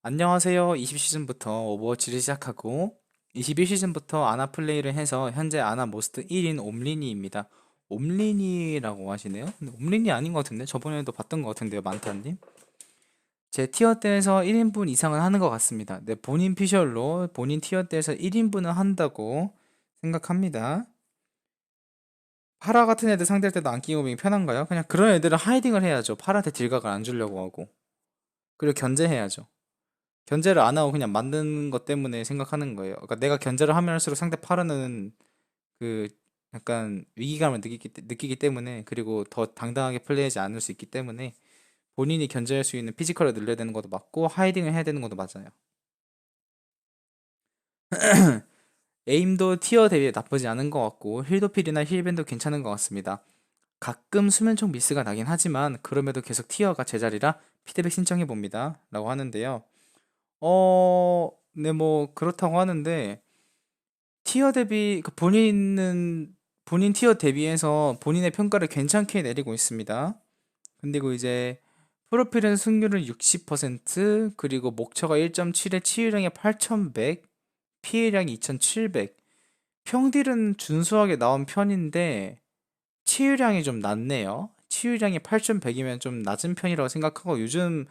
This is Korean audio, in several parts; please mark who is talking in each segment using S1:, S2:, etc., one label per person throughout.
S1: 안녕하세요. 20시즌부터 오버워치를 시작하고 21시즌부터 아나 플레이를 해서 현재 아나 모스트 1인 옴리니입니다. 옴리니라고 하시네요? 근데 옴리니 아닌 것 같은데? 저번에도 봤던 것 같은데요, 만타님? 제 티어대에서 1인분 이상은 하는 것 같습니다. 네, 본인 피셜로 본인 티어대에서 1인분은 한다고 생각합니다. 파라 같은 애들 상대할 때도 안 끼고 보기 편한가요? 그냥 그런 애들은 하이딩을 해야죠. 파라한테 딜각을 안 주려고 하고. 그리고 견제해야죠. 견제를 안 하고 그냥 만드는 것 때문에 생각하는 거예요. 그러니까 내가 견제를 하면 할수록 상대 파르는 그 약간 위기감을 느끼기 때문에, 그리고 더 당당하게 플레이하지 않을 수 있기 때문에 본인이 견제할 수 있는 피지컬을 늘려야 되는 것도 맞고 하이딩을 해야 되는 것도 맞아요. 에임도 티어 대비 나쁘지 않은 것 같고 힐도필이나 힐밴도 괜찮은 것 같습니다. 가끔 수면총 미스가 나긴 하지만 그럼에도 계속 티어가 제자리라 피드백 신청해 봅니다 라고 하는데요. 네, 뭐 그렇다고 하는데 티어 대비 본인 티어 대비해서 본인의 평가를 괜찮게 내리고 있습니다. 그리고 이제 프로필은 승률은 60%, 그리고 목처가 1.7에 치유량이 8100, 피해량이 2700. 평딜은 준수하게 나온 편인데 치유량이 좀 낮네요. 치유량이 8100이면 좀 낮은 편이라고 생각하고, 요즘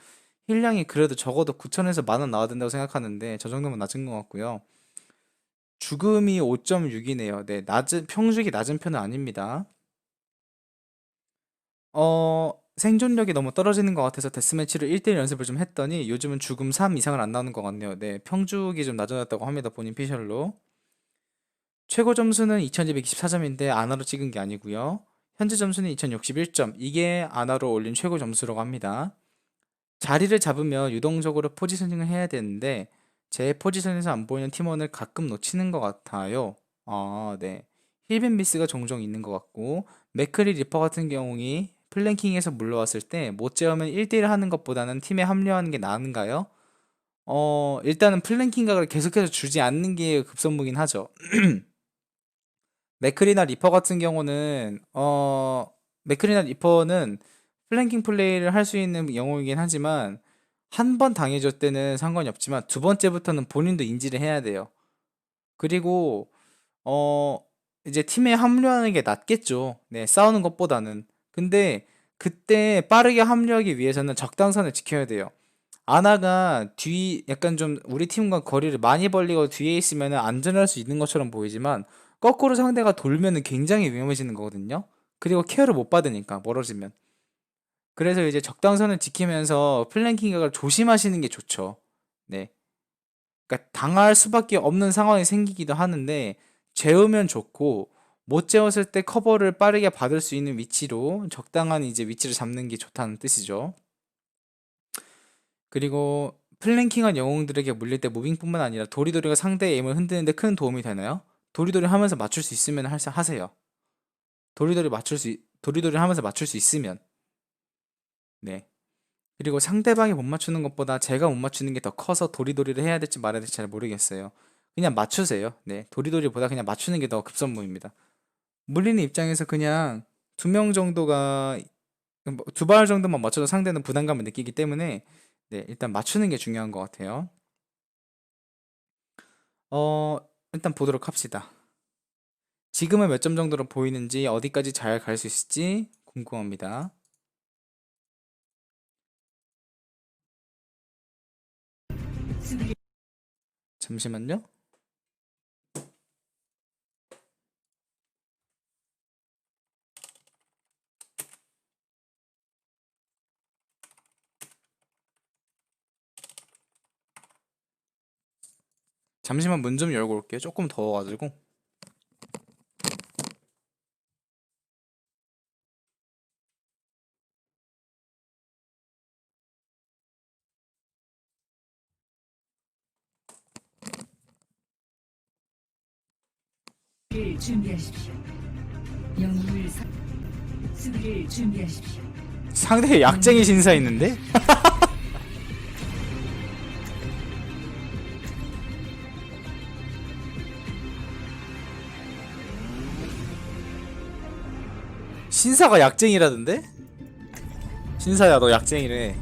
S1: 힐량이 그래도 적어도 9000에서 10,000원 나와야 된다고 생각하는데 저 정도면 낮은 것 같고요. 죽음이 5.6이네요. 네, 평죽이 낮은 편은 아닙니다. 생존력이 너무 떨어지는 것 같아서 데스매치를 1대1 연습을 좀 했더니 요즘은 죽음 3 이상은 안 나오는 것 같네요. 네, 평죽이 좀 낮아졌다고 합니다. 본인 피셜로. 최고 점수는 2224점인데 아나로 찍은 게 아니고요. 현재 점수는 2061점. 이게 아나로 올린 최고 점수라고 합니다. 자리를 잡으면 유동적으로 포지셔닝을 해야 되는데 제 포지션에서 안 보이는 팀원을 가끔 놓치는 것 같아요. 아, 네. 힐빈 미스가 종종 있는 것 같고, 맥크리 리퍼 같은 경우에 플랭킹에서 물러왔을 때 못 재우면 1대1 하는 것보다는 팀에 합류하는 게 나은가요? 일단은 플랭킹 각을 계속해서 주지 않는 게 급선무긴 하죠. 맥크리나 리퍼 같은 경우는 맥크리나 리퍼는 플랭킹 플레이를 할 수 있는 영웅이긴 하지만 한 번 당해줄 때는 상관이 없지만 두 번째부터는 본인도 인지를 해야 돼요. 그리고 어 이제 팀에 합류하는 게 낫겠죠. 네, 싸우는 것보다는. 근데 그때 빠르게 합류하기 위해서는 적당선을 지켜야 돼요. 아나가 약간 좀 우리 팀과 거리를 많이 벌리고 뒤에 있으면 안전할 수 있는 것처럼 보이지만 거꾸로 상대가 돌면은 굉장히 위험해지는 거거든요. 그리고 케어를 못 받으니까 멀어지면. 그래서 이제 적당선을 지키면서 플랭킹각을 조심하시는 게 좋죠. 네. 그러니까 당할 수밖에 없는 상황이 생기기도 하는데 재우면 좋고, 못 재웠을 때 커버를 빠르게 받을 수 있는 위치로 적당한 이제 위치를 잡는 게 좋다는 뜻이죠. 그리고 플랭킹한 영웅들에게 물릴 때 무빙뿐만 아니라 도리도리가 상대의 에임을 흔드는데 큰 도움이 되나요? 도리도리 하면서 맞출 수 있으면 하세요. 도리도리 하면서 맞출 수 있으면. 네. 그리고 상대방이 못 맞추는 것보다 제가 못 맞추는 게 더 커서 도리도리를 해야 될지 말아야 될지 잘 모르겠어요. 그냥 맞추세요. 네. 도리도리보다 그냥 맞추는 게 더 급선무입니다. 물리는 입장에서 그냥 두 명 정도가, 두 발 정도만 맞춰도 상대는 부담감을 느끼기 때문에 네, 일단 맞추는 게 중요한 것 같아요. 어, 일단 보도록 합시다. 지금은 몇 점 정도로 보이는지, 어디까지 잘 갈 수 있을지 궁금합니다. 잠시만요. 잠시만 문 좀 열고 올게요. 조금 더워가지고.
S2: 준비하십시오. 영웅을 수비를 준비하십시오.
S1: 상대에 약쟁이 신사 있는데? 신사가 약쟁이라던데? 신사야, 너 약쟁이래.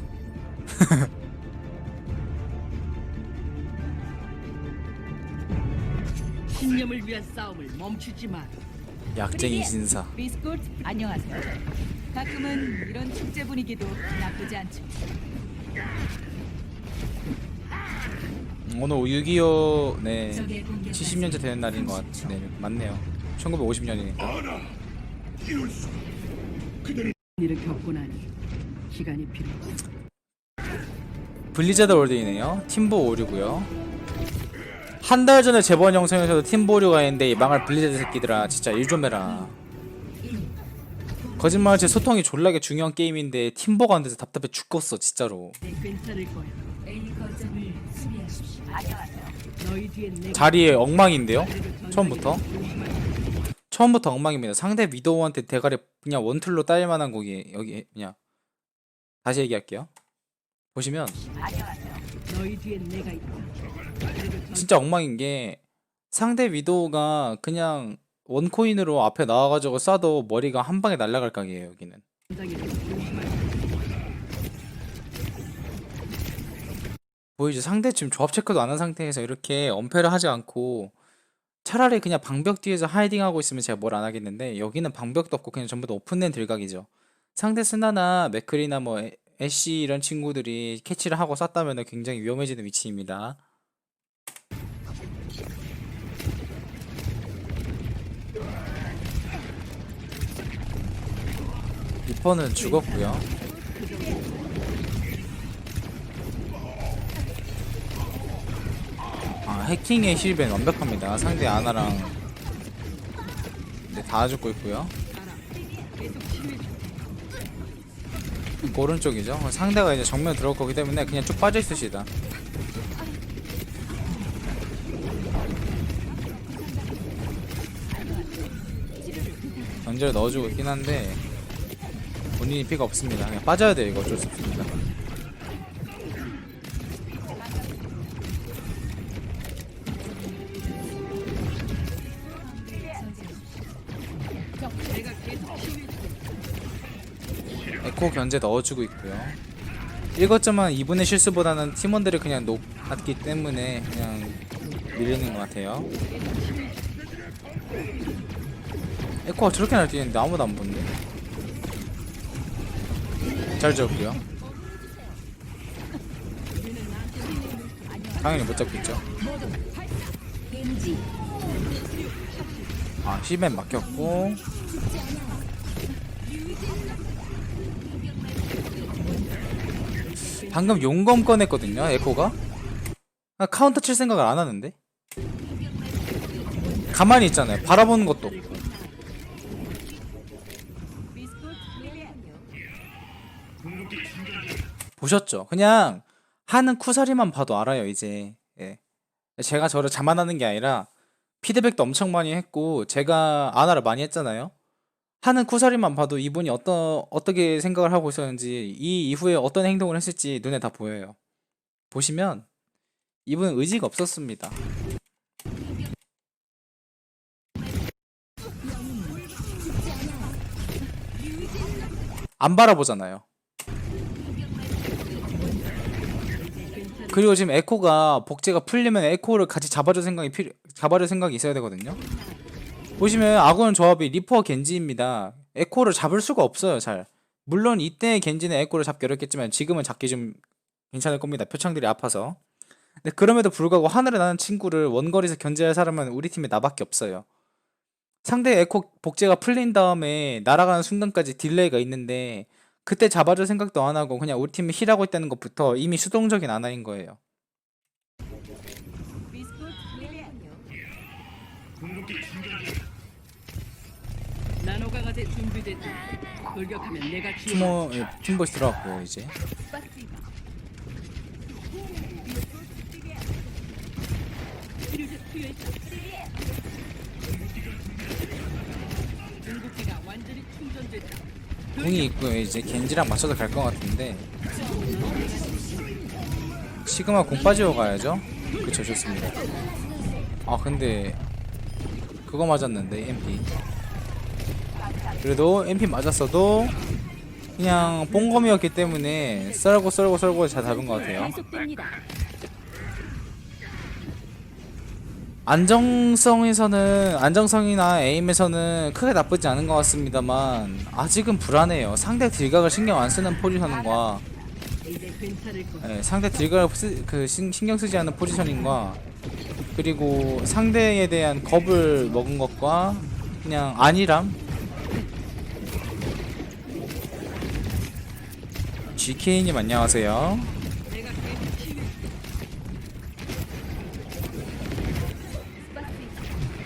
S3: 신념을 위한 싸움을 멈추지 마.
S1: 약쟁이 신사.
S4: 비스콧 안녕하세요. 가끔은 이런 축제 분위기도 나쁘지 않죠.
S1: 오늘 6.25 네 70년째 되는 날인 것 같아요. 네, 맞네요. 1950년이니까.
S3: 일을 겪고 나니 시간이 필요했어.
S1: 블리자드 월드이네요. 팀보 오류고요. 한 달 전에 재본 영상에서도 팀보 오류가 있는데 이 망할 블리자드 새끼들아 진짜 일 좀 해라. 거짓말치 소통이 졸라게 중요한 게임인데 팀보가 안 돼서 답답해 죽겠어 진짜로.
S3: 네, 괜찮을 거야.
S2: A 거점을 수비하십시오.
S3: 너희 뒤엔 내가
S1: 자리에 엉망인데요? 처음부터 엉망입니다. 상대 위도우한테 대가리 그냥 원툴로 따일 만한 곡이 여기 그냥 다시 얘기할게요. 보시면
S3: 너희 뒤엔 내가 있다.
S1: 진짜 엉망인 게 상대 위도우가 그냥 원코인으로 앞에 나와가지고 쏴도 머리가 한 방에 날아갈 각이에요 여기는. 보이죠? 상대 지금 조합 체크도 안 한 상태에서 이렇게 엄폐를 하지 않고 차라리 그냥 방벽 뒤에서 하이딩하고 있으면 제가 뭘 안 하겠는데 여기는 방벽도 없고 그냥 전부 다 오픈된 들각이죠. 상대 스나나 맥크리나 뭐 애쉬 이런 친구들이 캐치를 하고 쐈다면 굉장히 위험해지는 위치입니다. 리퍼는 죽었고요. 해킹의 힐벤 완벽합니다. 상대 아나랑 네, 다 죽고 있고요. 오른쪽이죠. 상대가 이제 정면 들어올 거기 때문에 그냥 쭉 빠져 있으시다. 견제를 넣어주고 있긴 한데 본인이 피가 없습니다. 그냥 빠져야 돼요. 이거 어쩔 수 없습니다. 에코 견제 넣어주고 있고요. 1거점은 2분의 실수보다는 팀원들이 그냥 높았기 때문에 그냥 밀리는 것 같아요. 에코가 저렇게 날뛰는데 아무도 안 보는데. 잘 잡고요. 당연히 못 잡겠죠. 힐맨 막혔고. 방금 용검 꺼냈거든요 에코가. 카운터 칠 생각을 안 하는데 가만히 있잖아요. 바라보는 것도 없고. 보셨죠? 그냥 하는 쿠사리만 봐도 알아요 이제. 예. 제가 저를 자만하는 게 아니라 피드백도 엄청 많이 했고 제가 아나를 많이 했잖아요. 하는 쿠사리만 봐도 이분이 어떻게 생각을 하고 있었는지 이 이후에 어떤 행동을 했을지 눈에 다 보여요. 보시면 이분은 의지가 없었습니다. 안 바라보잖아요. 그리고 지금 에코가 복제가 풀리면 에코를 같이 잡아줄 생각이 있어야 되거든요. 보시면 아군 조합이 리퍼 겐지입니다. 에코를 잡을 수가 없어요 잘. 물론 이때 겐지는 에코를 잡기 어렵겠지만 지금은 잡기 좀 괜찮을 겁니다. 표창들이 아파서. 근데 그럼에도 불구하고 하늘에 나는 친구를 원거리에서 견제할 사람은 우리 팀에 나밖에 없어요. 상대 에코 복제가 풀린 다음에 날아가는 순간까지 딜레이가 있는데 그때 잡아줄 생각도 안 하고 그냥 우리 팀이 힐하고 있다는 것부터 이미 수동적인 아나인 거예요.
S3: 나노 강화제 준비됐다. 돌격하면 내가 지원.
S1: 팀보스 들어갔고요 이제.
S3: 궁극기가 완전히 충전됐다.
S1: 궁이 있고요. 이제 겐지랑 맞춰서 갈 것 같은데 시그마 공 빠지고 가야죠. 그쵸 좋습니다. 근데 그거 맞았는데 MP. 그래도 MP 맞았어도 그냥 뽕검이었기 때문에 썰고 잘 잡은 것 같아요. 안정성이나 에임에서는 크게 나쁘지 않은 것 같습니다만 아직은 불안해요. 상대 딜각을 신경 안 쓰는 포지션과
S3: 이제 괜찮을 거.
S1: 상대 딜각을 신경 쓰지 않는 포지셔닝과 그리고 상대에 대한 겁을 먹은 것과 그냥 안일함. GK님 안녕하세요.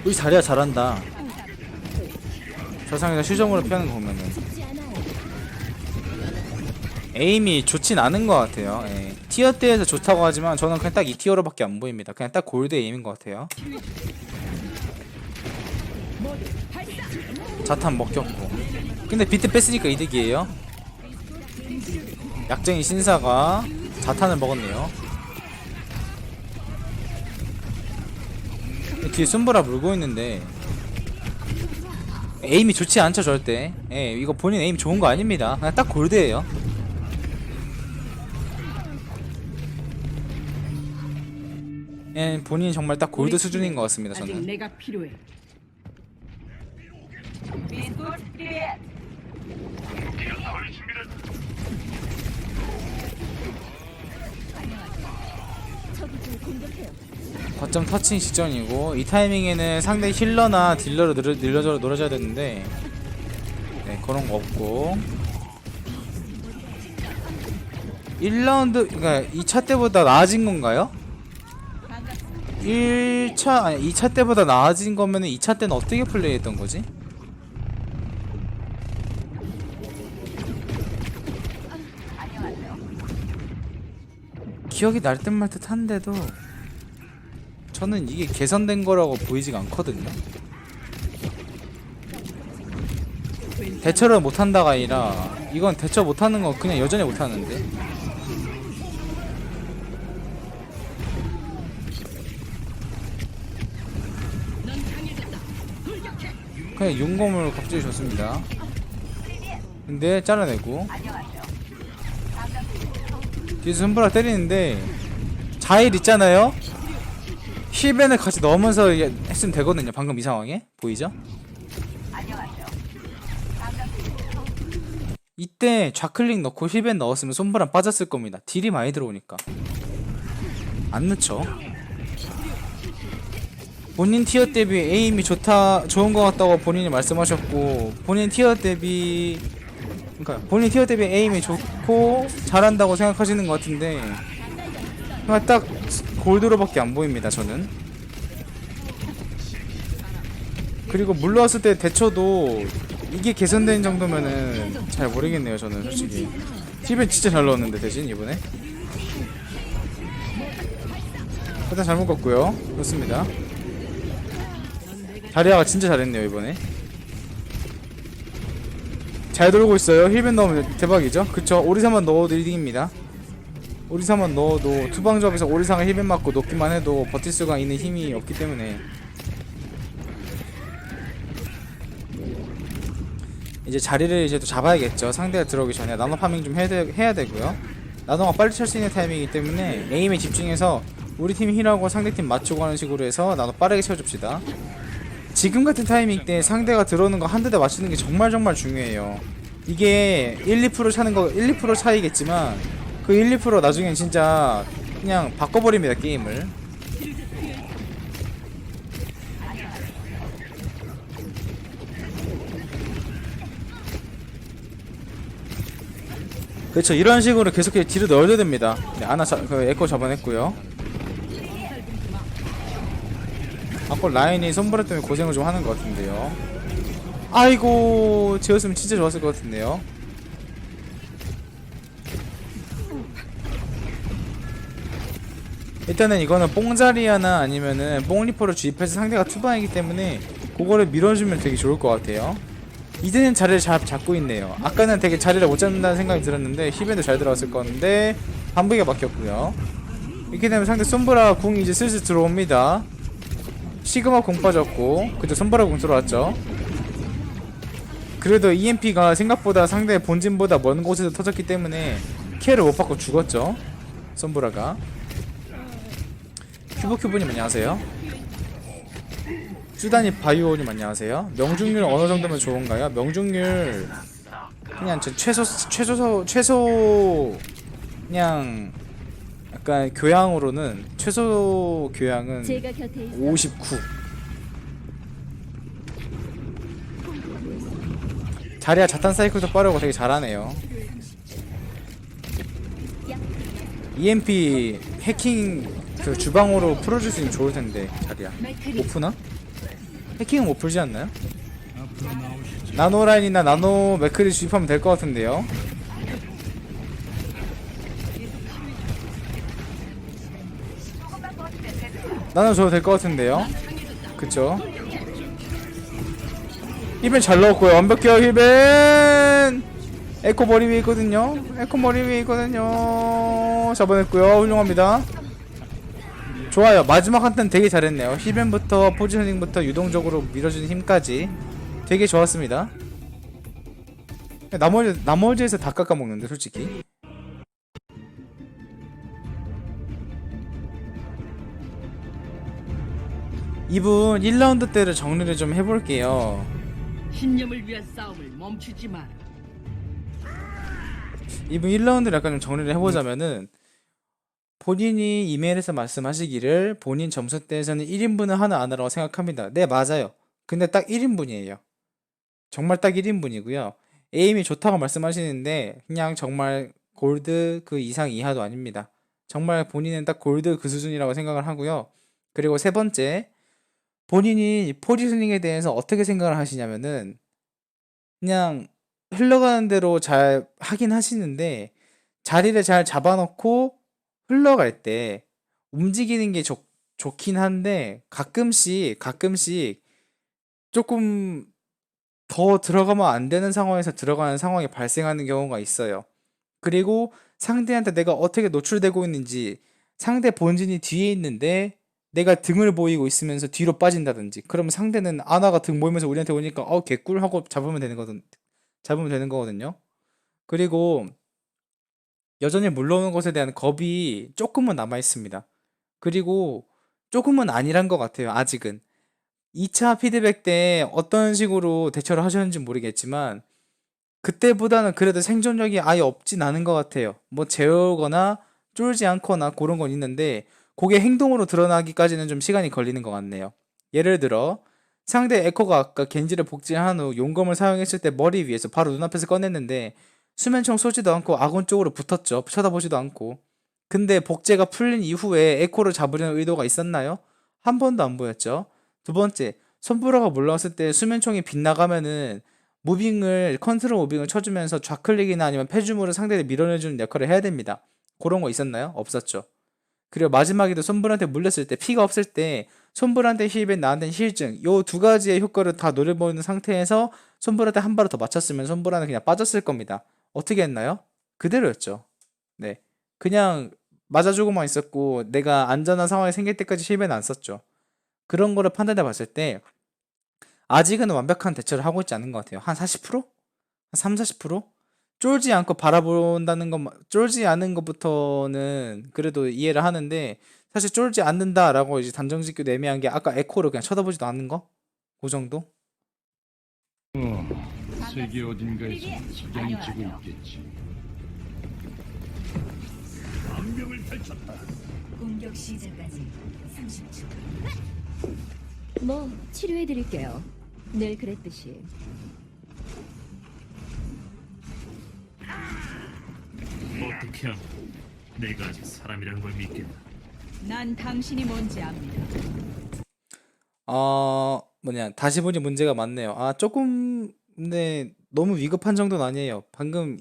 S1: 우리 자리야 잘한다. 저 상에서 슈정으로 피하는 거 보면은 에임이 좋진 않은 것 같아요. 예. 티어 때에서 좋다고 하지만 저는 그냥 딱 이 티어로밖에 안 보입니다. 그냥 딱 골드 에임인 것 같아요. 자탄 먹혔고 근데 비트 뺐으니까 이득이에요. 약쟁이 신사가 자탄을 먹었네요. 뒤에 숨보라 물고 있는데 에임이 좋지 않죠 절대. 예, 이거 본인 에임 좋은 거 아닙니다. 그냥 딱 골드예요. 예, 본인이 정말 딱 골드 수준인 것 같습니다.
S3: 아직
S1: 저는.
S3: 내가 필요해.
S1: 거점 터칭 직전이고 이 타이밍에는 상대 힐러나 딜러로 놀아줘야 되는데 네, 그런 거 없고 1라운드 그러니까 2차 때보다 나아진 건가요? 2차 때보다 나아진 거면은 2차 때는 어떻게 플레이했던 거지? 기억이 날 듯 말 듯 한데도 저는 이게 개선된 거라고 보이지가 않거든요. 대처를 못한다가 아니라 이건 대처 못하는 거 그냥 여전히 못하는데 그냥 용검을 갑자기 줬습니다. 근데 잘라내고 뒤에서 손보라 때리는데 자일 있잖아요? 힐벤을 같이 넣으면서 했으면 되거든요. 방금 이 상황에 보이죠? 이때 좌클릭 넣고 힐벤 넣었으면 손보라 빠졌을 겁니다. 딜이 많이 들어오니까 안 넣죠. 본인 티어 대비 에임이 좋은 것 같다고 본인이 말씀하셨고 본인 티어 대비 에임이 좋고 잘한다고 생각하시는 것 같은데 그냥 딱 골드로밖에 안 보입니다. 저는. 그리고 물러왔을 때 대처도 이게 개선된 정도면은 잘 모르겠네요. 저는 솔직히 힐벤 진짜 잘 넣었는데 대신 이번에 일단 잘못 갔고요. 그렇습니다. 자리아가 진짜 잘했네요. 이번에 잘 돌고 있어요. 힐벤 넣으면 대박이죠. 그쵸. 오리사만 넣어도 1등입니다. 오리사만 넣어도 투방조합에서 오리사가 힐벤 맞고 넣기만 해도 버틸 수가 있는 힘이 없기 때문에 이제 자리를 이제 또 잡아야겠죠. 상대가 들어오기 전에 나노 파밍 좀 해야 되고요. 나노가 빨리 찰 수 있는 타이밍이기 때문에 에임에 집중해서 우리 팀 힐하고 상대팀 맞추고 하는 식으로 해서 나노 빠르게 채워줍시다. 지금 같은 타이밍 때 상대가 들어오는 거 한두 대 맞추는 게 정말 중요해요. 이게 1-2% 차는 거 1-2% 차이겠지만 그 1-2% 나중엔 진짜 그냥 바꿔버립니다. 게임을. 그렇죠. 이런 식으로 계속해서 딜을 넣어줘야 됩니다. 네, 에코 잡아냈고요. 아까 라인이 손보라 때문에 고생을 좀 하는 것 같은데요. 아이고, 지었으면 진짜 좋았을 것 같은데요. 일단은 이거는 뽕자리아나 아니면은 뽕리퍼를 주입해서 상대가 투방이기 때문에 그거를 밀어주면 되게 좋을 것 같아요. 이제는 자리를 잡고 있네요. 아까는 되게 자리를 못 잡는다는 생각이 들었는데 힐벤도 잘 들어갔을 건데 반복에 막혔고요. 이렇게 되면 상대 손보라 궁이 이제 슬슬 들어옵니다. 시그마 궁 빠졌고 그죠. 손보라 궁 들어왔죠. 그래도 EMP가 생각보다 상대 본진보다 먼 곳에서 터졌기 때문에 케어를 못 받고 죽었죠. 손보라가. 큐브님 안녕하세요. 수단이 바이오님 안녕하세요. 명중률 어느 정도면 좋은가요? 명중률 그냥 저 최소 그냥 약간 교양으로는 최소 교양은
S2: 제가 곁에 있어
S1: 59. 자리야 자탄 사이클도 빠르고 되게 잘하네요. EMP 해킹 그 주방으로 풀어줄 수 있으면 좋을 텐데 자리야. 못 푸나? 해킹은 못 풀지 않나요? 나노 라인이나 나노 맥크리 주입하면 될 것 같은데요. 나노 줘도 될 것 같은데요. 그쵸? 힐벤 잘 넣었고요. 완벽해요 힐벤. 에코 머리 위에 있거든요. 에코 머리 위에 있거든요. 잡아냈고요. 훌륭합니다. 좋아요. 마지막 한턴 되게 잘했네요. 힐벤부터 포지셔닝부터 유동적으로 밀어주는 힘까지 되게 좋았습니다. 나머지에서 다 깎아먹는데 솔직히. 이분 1라운드 때를 정리를 좀 해볼게요.
S3: 신념을 위한 싸움을 멈추지 마라.
S1: 이분 1라운드를 약간 좀 정리를 해보자면은 본인이 이메일에서 말씀하시기를 본인 점수대에서는 1인분을 하나 안 하라고 생각합니다. 네, 맞아요. 근데 딱 1인분이에요. 정말 딱 1인분이고요. 에임이 좋다고 말씀하시는데 그냥 정말 골드 그 이상 이하도 아닙니다. 정말 본인은 딱 골드 그 수준이라고 생각을 하고요. 그리고 세 번째, 본인이 포지셔닝에 대해서 어떻게 생각을 하시냐면은 그냥 흘러가는 대로 잘 하긴 하시는데 자리를 잘 잡아놓고 흘러갈 때 움직이는 게 좋긴 한데 가끔씩 조금 더 들어가면 안 되는 상황에서 들어가는 상황이 발생하는 경우가 있어요. 그리고 상대한테 내가 어떻게 노출되고 있는지 상대 본진이 뒤에 있는데 내가 등을 보이고 있으면서 뒤로 빠진다든지 그러면 상대는 아나가 등 보이면서 우리한테 오니까 개꿀 하고 잡으면 되는 거거든요. 그리고 여전히 물러오는 것에 대한 겁이 조금은 남아 있습니다. 그리고 조금은 아니란 것 같아요. 아직은 2차 피드백 때 어떤 식으로 대처를 하셨는지 모르겠지만 그때보다는 그래도 생존력이 아예 없진 않은 것 같아요. 뭐 재우거나 쫄지 않거나 그런 건 있는데 그게 행동으로 드러나기까지는 좀 시간이 걸리는 것 같네요. 예를 들어 상대 에코가 아까 겐지를 복제한 후 용검을 사용했을 때 머리 위에서 바로 눈앞에서 꺼냈는데 수면총 쏘지도 않고 아군 쪽으로 붙었죠. 쳐다보지도 않고. 근데 복제가 풀린 이후에 에코를 잡으려는 의도가 있었나요? 한 번도 안 보였죠. 두 번째, 손브라가 올라왔을 때 수면총이 빗나가면은 컨트롤 무빙을 쳐주면서 좌클릭이나 아니면 패주물을 상대를 밀어내주는 역할을 해야 됩니다. 그런 거 있었나요? 없었죠. 그리고 마지막에도 손불한테 물렸을 때 피가 없을 때 손불한테 힐벤 나한테 힐증 요 두 가지의 효과를 다 노려보는 상태에서 손불한테 한 발을 더 맞췄으면 손불한테 그냥 빠졌을 겁니다. 어떻게 했나요? 그대로였죠. 네, 그냥 맞아주고만 있었고 내가 안전한 상황이 생길 때까지 힐벤 안 썼죠. 그런 거를 판단해 봤을 때 아직은 완벽한 대처를 하고 있지 않은 것 같아요. 한 40%? 한 3, 40%? 쫄지 않고 바라본다는 것, 쫄지 않은 것부터는 그래도 이해를 하는데 사실 쫄지 않는다라고 이제 단정짓고 내미한 게 아까 에코를 그냥 쳐다보지도 않는 거? 그 정도?
S5: 세계 어딘가에서 석양이 지고 있겠지.
S2: 공격 시작까지 30초.
S6: 뭐 치료해드릴게요. 늘 그랬듯이.
S7: 어떻게 하면 내가 아직 사람이란 걸 믿겠나?
S4: 난 당신이 뭔지 압니다.
S1: 다시 보니 문제가 많네요. 조금 근데 너무 위급한 정도는 아니에요. 방금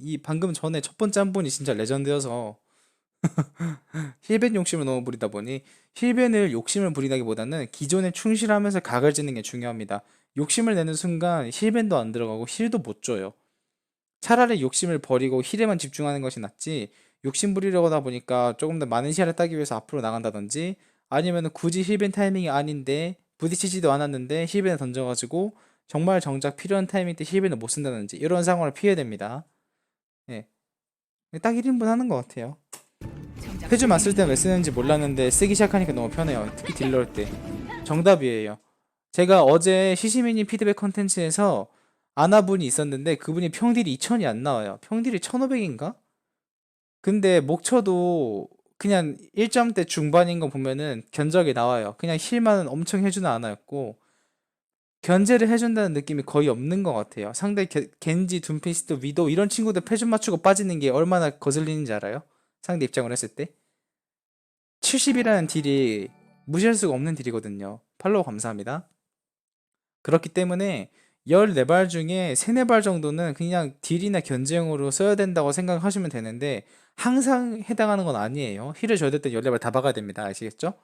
S1: 전에 첫 번째 한 분이 진짜 레전드여서 힐벤 욕심을 너무 부리다 보니 힐벤을 욕심을 부리다기보다는 기존에 충실하면서 각을 짓는 게 중요합니다. 욕심을 내는 순간 힐벤도 안 들어가고 힐도 못 줘요. 차라리 욕심을 버리고 힐에만 집중하는 것이 낫지 욕심 부리려고 하다 보니까 조금 더 많은 시야를 따기 위해서 앞으로 나간다든지 아니면 굳이 힐벤 타이밍이 아닌데 부딪히지도 않았는데 힐벤을 던져가지고 정말 정작 필요한 타이밍 때 힐벤을 못 쓴다든지 이런 상황을 피해야 됩니다. 예. 딱 1인분 하는 것 같아요. 페줌 안 쓸 때는 왜 쓰는지 몰랐는데 쓰기 시작하니까 너무 편해요. 특히 딜러일 때 정답이에요. 제가 어제 시시미니 피드백 컨텐츠에서 아나분이 있었는데 그분이 평딜이 2000이 안 나와요. 평딜이 1500인가? 근데 목초도 그냥 1점대 중반인 거 보면은 견적이 나와요. 그냥 힐만은 엄청 해주는 아나였고 견제를 해준다는 느낌이 거의 없는 것 같아요. 상대 겐지, 둠피스트, 위도 이런 친구들 패션 맞추고 빠지는 게 얼마나 거슬리는지 알아요? 상대 입장으로 했을 때 70이라는 딜이 무시할 수가 없는 딜이거든요. 팔로우 감사합니다. 그렇기 때문에 14발 중에 3, 4발 정도는 그냥 딜이나 견제용으로 써야 된다고 생각하시면 되는데 항상 해당하는 건 아니에요. 힐을 줘야 될 때 14발 다 박아야 됩니다. 아시겠죠?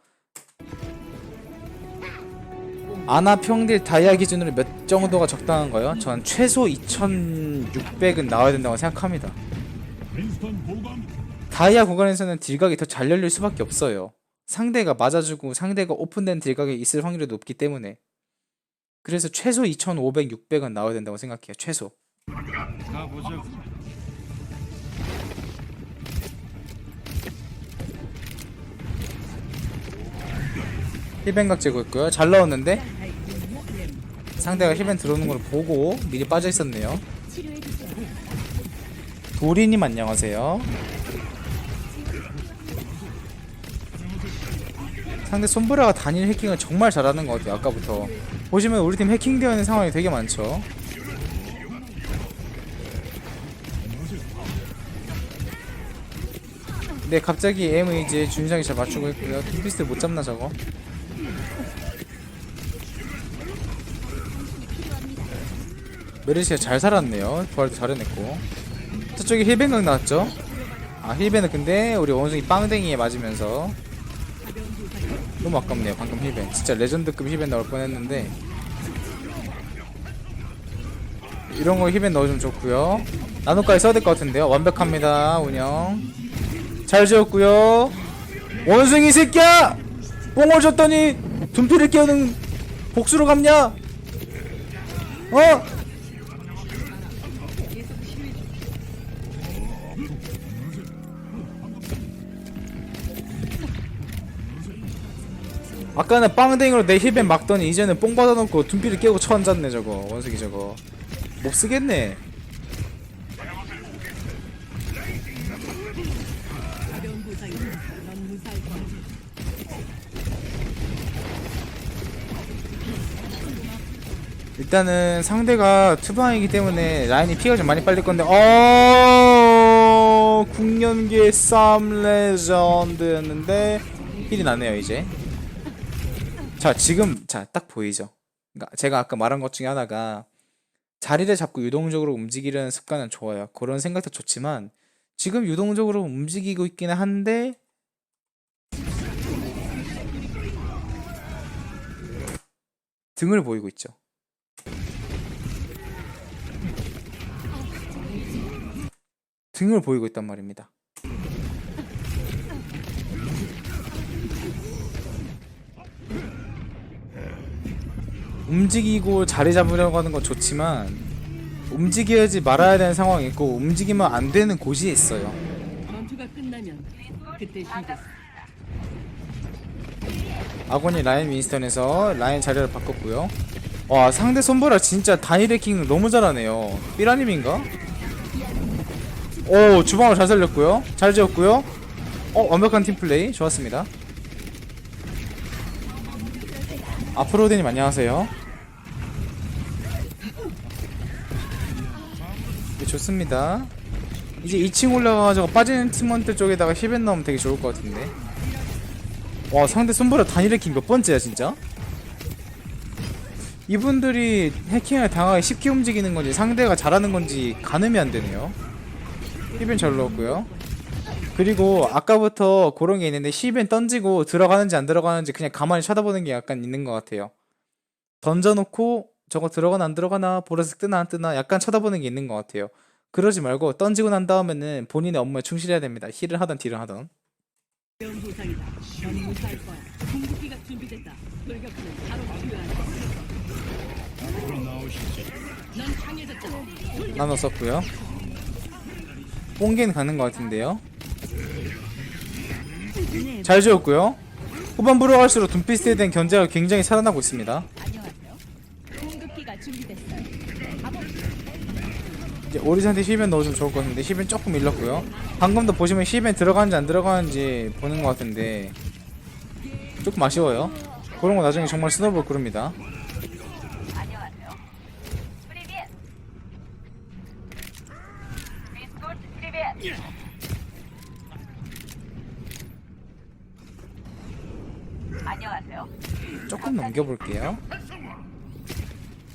S1: 아나 평딜 다이아 기준으로 몇 정도가 적당한가요? 전 최소 2600은 나와야 된다고 생각합니다. 다이아 구간에서는 딜각이 더 잘 열릴 수밖에 없어요. 상대가 맞아주고 상대가 오픈된 딜각이 있을 확률이 높기 때문에. 그래서 최소 2500, 600은 나와야 된다고 생각해요. 최소.
S5: 가보자고.
S1: 힐벤각 재고 있고요. 잘 넣었는데 상대가 힐벤 들어오는 걸 보고 미리 빠져 있었네요.
S6: 치료해주세요.
S1: 도리님 안녕하세요. 상대 손브라가 단일 해킹을 정말 잘하는 것 같아요. 아까부터 보시면 우리 팀 해킹되어 있는 상황이 되게 많죠. 네, 갑자기 에임이지 준상이 잘 맞추고 있고요. 둠피스트 못 잡나 저거? 메르시가 잘 살았네요. 부활도 잘해냈고. 저쪽에 힐벤각 나왔죠? 아, 힐벤은 근데 우리 원숭이 빵댕이에 맞으면서 너무 아깝네요. 방금 힐벤 진짜 레전드급 힐벤 나올 뻔했는데 이런거 힐벤 넣어주면 좋고요. 나노까지 써야 될 것 같은데요. 완벽합니다. 운영 잘 지었고요. 원숭이 새끼야! 뽕을 줬더니 둠피를 깨우는 복수로 갔냐? 어? 아까는 빵댕이로 내 힐벤 막더니 이제는 뽕 받아놓고 둠피를 깨고 쳐앉았네 저거. 원숭이 저거 못쓰겠네. 일단은 상대가 투방이기 때문에 라인이 피가 좀 많이 빨릴 건데 국년기의 쌈 레전드였는데 힐이 나네요 이제. 자 지금 딱 보이죠. 그러니까 제가 아까 말한 것 중에 하나가 자리를 잡고 유동적으로 움직이려는 습관은 좋아요. 그런 생각도 좋지만 지금 유동적으로 움직이고 있기는 한데 등을 보이고 있죠. 등을 보이고 있단 말입니다. 움직이고 자리 잡으려고 하는 건 좋지만 움직여야지 말아야 되는 상황이 있고 움직이면 안 되는 곳이 있어요.
S3: 전투가 끝나면 그때 쉬겠어.
S1: 아군이 라인 윈스턴에서 라인 자리를 바꿨고요. 와 상대 손보라 진짜 단일 해킹 너무 잘하네요. 삐라님인가? 오 주방을 잘 살렸고요. 잘 지었고요. 완벽한 팀플레이 좋았습니다. 아프로데님 안녕하세요. 네, 좋습니다. 이제 2층 올라가가지고 빠지는 팀원들 쪽에다가 힐벤 넣으면 되게 좋을 것 같은데. 와 상대 손보라 단일 해킹 몇 번째야 진짜? 이분들이 해킹을 당하게 쉽게 움직이는 건지 상대가 잘하는 건지 가늠이 안 되네요. 힐벤 잘 넣었고요. 그리고 아까부터 그런 게 있는데 힐벤 던지고 들어가는지 안 들어가는지 그냥 가만히 쳐다보는 게 약간 있는 것 같아요. 던져놓고 저거 들어가나 안 들어가나 보라색 뜨나 안 뜨나 약간 쳐다보는 게 있는 것 같아요. 그러지 말고 던지고 난 다음에는 본인의 업무에 충실해야 됩니다. 힐을 하던 딜을 하던.
S3: 부상이다. 넌 무사할 거야. 궁극기가 준비됐다. 돌격하면 바로 필요하다. 넌 강해졌다.
S1: 나눠 썼고요. 뽕겐 가는 것 같은데요. 잘 지었고요. 후반부로 갈수록 둠피스트에 대한 견제가 굉장히 살아나고 있습니다. 이제 오리사한테 힐벤 넣어주면 좋을 것 같은데 힐벤 조금 밀렸고요. 방금도 보시면 힐벤 들어가는지 안 들어가는지 보는 것 같은데 조금 아쉬워요. 그런 거 나중에 정말 스노볼 그룹니다. 조금 넘겨볼게요.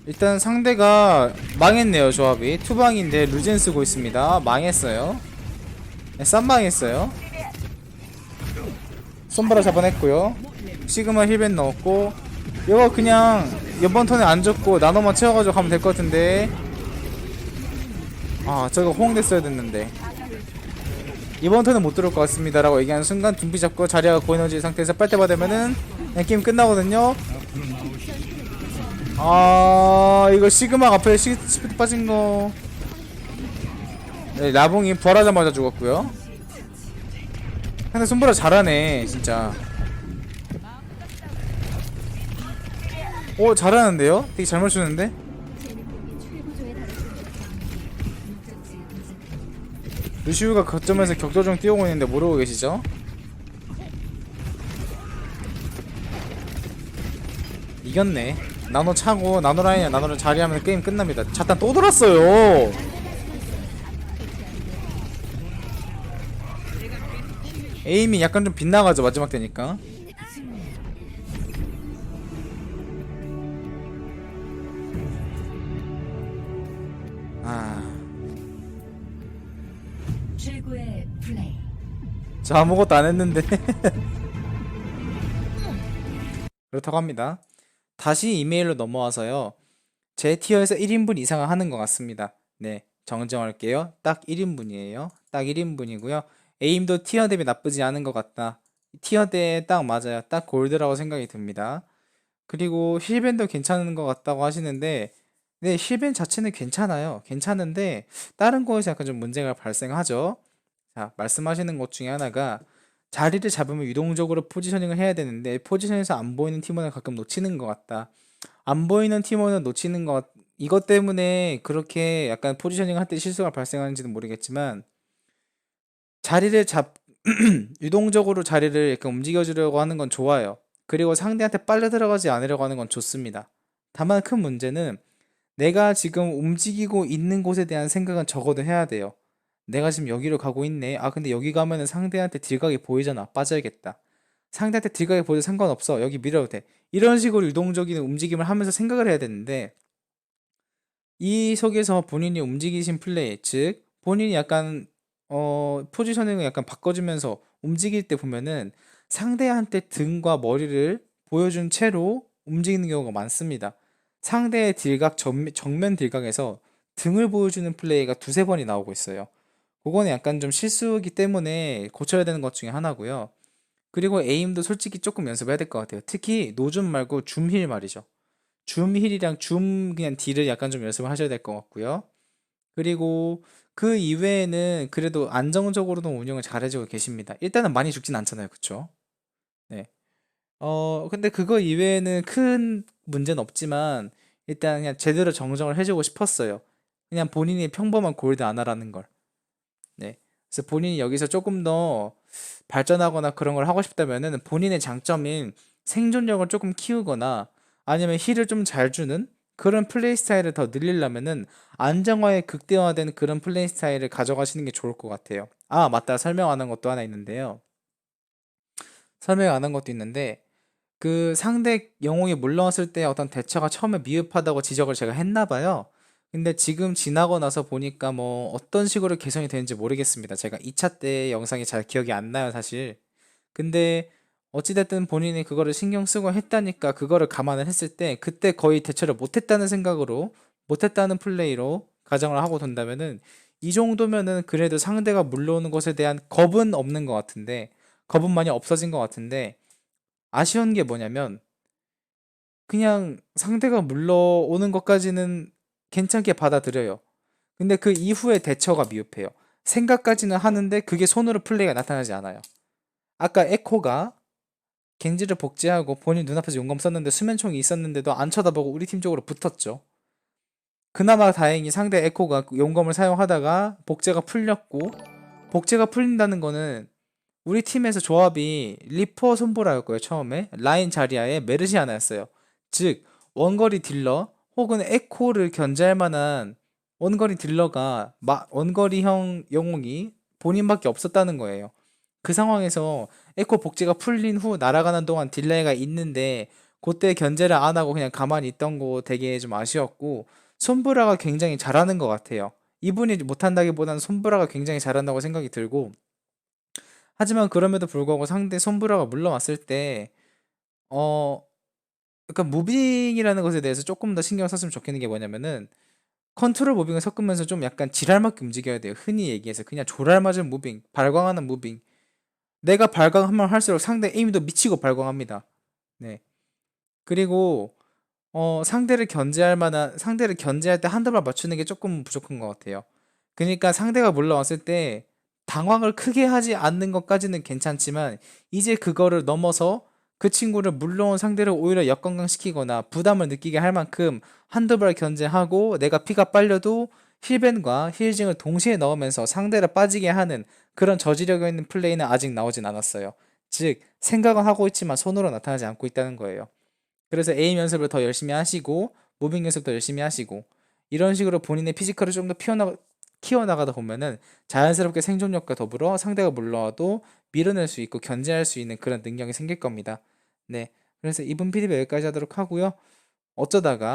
S1: 일단 상대가 망했네요. 조합이 투방인데 루젠 쓰고 있습니다. 망했어요. 네, 쌈망했어요. 손바라 잡아냈고요. 시그마 힐벤 넣었고 이거 그냥 이번 턴에 안 죽고 나노만 채워가지고 가면 될 것 같은데 아 저거 호응됐어야 됐는데 이번 턴은 못 들어올 것 같습니다 라고 얘기하는 순간 둠피 잡고 자리아가 고에너지 상태에서 빨대 받으면은 그냥 게임 끝나거든요. 아 이거 시그마 앞에 시프트 빠진거 네, 라봉이 부활하자마자 죽었고요. 근데 손보라 잘하네 진짜. 오 잘하는데요? 되게 잘 맞추는데?
S6: 최고조에 달했습니다.
S2: 목적지에 도착.
S1: 루시우가 거점에서 격돌 뛰어오고 있는데 모르고 계시죠? 이겼네. 나노 차고 나노 라인이야 나노를 자리하면 게임 끝납니다. 자탄 또 돌았어요. 에임이 약간 좀 빗나가죠 마지막 되니까. 아,
S2: 최고의 플레이.
S1: 저 아무것도 안 했는데. 그렇다고 합니다. 다시 이메일로 넘어와서요. 제 티어에서 1인분 이상을 하는 것 같습니다. 네, 정정할게요. 딱 1인분이에요. 딱 1인분이고요. 에임도 티어 대비 나쁘지 않은 것 같다. 티어 대에 딱 맞아요. 딱 골드라고 생각이 듭니다. 그리고 힐밴도 괜찮은 것 같다고 하시는데 네, 힐밴 자체는 괜찮아요. 괜찮은데 다른 거에서 약간 좀 문제가 발생하죠. 자, 말씀하시는 것 중에 하나가 자리를 잡으면 유동적으로 포지셔닝을 해야 되는데 포지션에서 안 보이는 팀원을 가끔 놓치는 것 같다. 안 보이는 팀원을 놓치는 것 이것 때문에 그렇게 약간 포지셔닝 할 때 실수가 발생하는지는 모르겠지만 자리를 유동적으로 자리를 이렇게 움직여주려고 하는 건 좋아요. 그리고 상대한테 빨려 들어가지 않으려고 하는 건 좋습니다. 다만 큰 문제는 내가 지금 움직이고 있는 곳에 대한 생각은 적어도 해야 돼요. 내가 지금 여기로 가고 있네. 아 근데 여기 가면은 상대한테 딜각이 보이잖아. 빠져야겠다. 상대한테 딜각이 보여도 상관없어. 여기 밀어도 돼. 이런 식으로 유동적인 움직임을 하면서 생각을 해야 되는데 이 속에서 본인이 움직이신 플레이, 즉 본인이 약간 포지셔닝을 약간 바꿔주면서 움직일 때 보면은 상대한테 등과 머리를 보여준 채로 움직이는 경우가 많습니다. 상대의 딜각, 정면 딜각에서 등을 보여주는 플레이가 두세 번이 나오고 있어요. 그거는 약간 좀 실수이기 때문에 고쳐야 되는 것 중에 하나고요. 그리고 에임도 솔직히 조금 연습해야 될 것 같아요. 특히 노줌 말고 줌힐 말이죠. 줌힐이랑 줌 그냥 딜을 약간 좀 연습을 하셔야 될 것 같고요. 그리고 그 이외에는 그래도 안정적으로도 운영을 잘 해주고 계십니다. 일단은 많이 죽진 않잖아요. 그쵸? 네. 근데 그거 이외에는 큰 문제는 없지만 일단 그냥 제대로 정정을 해주고 싶었어요. 그냥 본인이 평범한 골드 안 하라는 걸. 네. 그래서 본인이 여기서 조금 더 발전하거나 그런 걸 하고 싶다면은 본인의 장점인 생존력을 조금 키우거나 아니면 힐을 좀 잘 주는 그런 플레이 스타일을 더 늘리려면은 안정화에 극대화된 그런 플레이 스타일을 가져가시는 게 좋을 것 같아요. 아, 맞다. 설명 안 한 것도 하나 있는데요. 설명 안 한 것도 있는데 그 상대 영웅이 물러왔을 때 어떤 대처가 처음에 미흡하다고 지적을 제가 했나 봐요. 근데 지금 지나고 나서 보니까 뭐 어떤 식으로 개선이 되는지 모르겠습니다. 제가 2차 때 영상이 잘 기억이 안 나요, 사실. 근데 어찌됐든 본인이 그거를 신경 쓰고 했다니까 그거를 감안을 했을 때 그때 거의 대처를 못했다는 생각으로 못했다는 플레이로 가정을 하고 둔다면은 이 정도면은 그래도 상대가 물러오는 것에 대한 겁은 없는 것 같은데 겁은 많이 없어진 것 같은데 아쉬운 게 뭐냐면 그냥 상대가 물러오는 것까지는 괜찮게 받아들여요. 근데 그 이후에 대처가 미흡해요. 생각까지는 하는데 그게 손으로 플레이가 나타나지 않아요. 아까 에코가 겐지를 복제하고 본인 눈앞에서 용검 썼는데 수면총이 있었는데도 안 쳐다보고 우리 팀 쪽으로 붙었죠. 그나마 다행히 상대 에코가 용검을 사용하다가 복제가 풀렸고, 복제가 풀린다는 거는 우리 팀에서 조합이 리퍼 손보라였고요. 처음에 라인 자리아에 메르시아나였어요. 즉 원거리 딜러 혹은 에코를 견제할 만한 원거리 딜러가 원거리형 영웅이 본인밖에 없었다는 거예요. 그 상황에서 에코 복제가 풀린 후 날아가는 동안 딜레이가 있는데 그때 견제를 안 하고 그냥 가만히 있던 거 되게 좀 아쉬웠고, 손브라가 굉장히 잘하는 것 같아요. 이분이 못한다기보다는 손브라가 굉장히 잘한다고 생각이 들고, 하지만 그럼에도 불구하고 상대 손브라가 물러왔을 때 약간 무빙이라는 것에 대해서 조금 더 신경 썼으면 좋겠는 게 뭐냐면은, 컨트롤 무빙을 섞으면서 좀 약간 지랄맞게 움직여야 돼요. 흔히 얘기해서 그냥 조랄맞은 무빙, 발광하는 무빙. 내가 발광하면 할수록 상대 에임도 미치고 발광합니다. 네. 그리고 상대를 견제할 때 한두 발 맞추는 게 조금 부족한 것 같아요. 그러니까 상대가 물러왔을 때 당황을 크게 하지 않는 것까지는 괜찮지만, 이제 그거를 넘어서 그 친구를 물러온 상대를 오히려 역관광시키거나 부담을 느끼게 할 만큼 한두 발 견제하고 내가 피가 빨려도 힐벤과 힐징을 동시에 넣으면서 상대를 빠지게 하는 그런 저지력 있는 플레이는 아직 나오진 않았어요. 즉 생각은 하고 있지만 손으로 나타나지 않고 있다는 거예요. 그래서 에임 연습을 더 열심히 하시고 무빙 연습도 열심히 하시고, 이런 식으로 본인의 피지컬을 좀 더 키워나가다 보면은 자연스럽게 생존력과 더불어 상대가 물러와도 밀어낼 수 있고 견제할 수 있는 그런 능력이 생길 겁니다. 네, 그래서 이번 피드백 여기까지 하도록 하고요. 어쩌다가